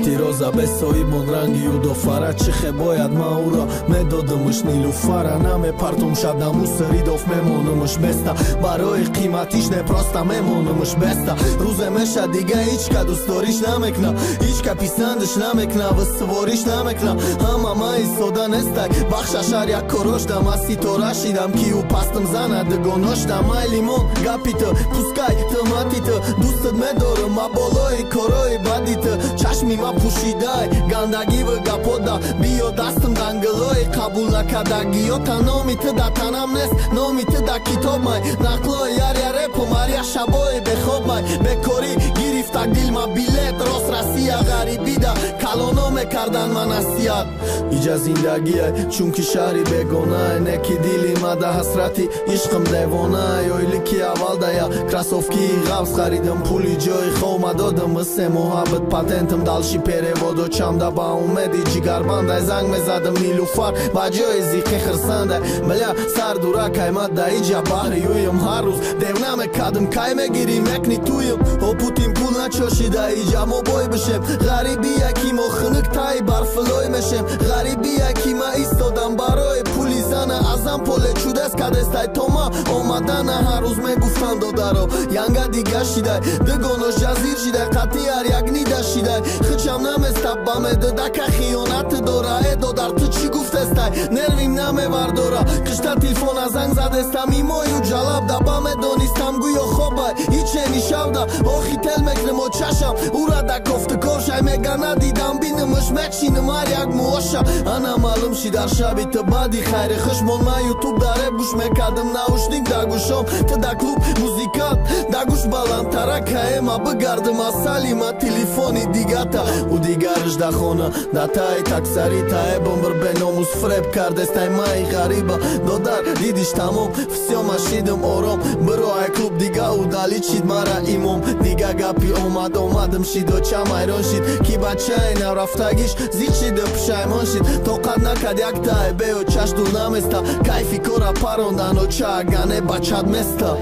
Эти роза бесои монранги удофара чихе бояд маура медодымыш нилуфара наме партум шада мусаридов мемонымыш беста барои қиматиш не просто мемонымыш беста рӯзе меша дига ҳичка дӯстдориш намекна ҳичка писандиш намекна ва свориш намекна ҳама маи сода нестай бахшашар як короштам аз ситора шидам ки ӯ пастым занад дигоноштам май лимон гапиту пускай тӯматиту дӯстат медорам ма болои корои бадиту чашми ма пӯшидай гандагиву гапода биё дастам дангилои қабул накардагиёта номи ту да танам нест номи ту да китоб май нақлои ярярепу маря шабои бехоб май бекорӣ гирифта дилма билет рост расия ғарибида калоно мекардан ма насиҳат иҷа зиндагиай чунки шаҳри бегонае не ки дили ма да ҳасрати ишқам девонае оили ки аввалдая красовкии ғавз харидам пули ҷои хома додам се муҳаббат патентам далши переводо чамда ба умеди ҷигарбандай занг мезадам нилуфар ба ҷои зиқи хирсандай мля сар дуракай ма да иҷа баҳри юям ҳар рӯз дев намекардам кай мегирим якни туям опутим пул начошида иҷа мо бой бишем ғарибия ки мо хунук таи барфилой мешем ғарибия ки ма истодам барои пули зана азам поле чудес кадестай то ма омадана ҳар рӯз мегуфтам додаро янга дига шидай дигонош ҷазир шидай қатъи ҳар як нида шидай хичам наместа ба медодака хиёнат дора додар ту чӣ гуфтестай нервим намевардора кишта телефона занг задестам имою ҷалаб да ба медонистам гӯё хобай ичени шавда охи тел мекнемо чашам ура да кофтукошай мега надидам бинымыш мечинам ҳар як муоша ана маълум ши дар шаби ту баъди хайри хушмон ма ютуб даре гӯш мекардам наушник да гӯшом ту да клуб музикат да гӯш баландтаракае ма бигардам аз салима телефони дигата ӯ дигарш да хона да таи таксари тае бомбир беномус фреб кардестай маи ғариба додар дидиш тамом всё ма шидам ором бироай клуб дига ӯ даличид мара имом дига гапи омадам шидо чамайрон шид ки бачаи наврафтагиш зиқ шиду пушаймон шид тоқат накард як тае бео чаш дул наместа кайфи кора парондано чаагане бачад места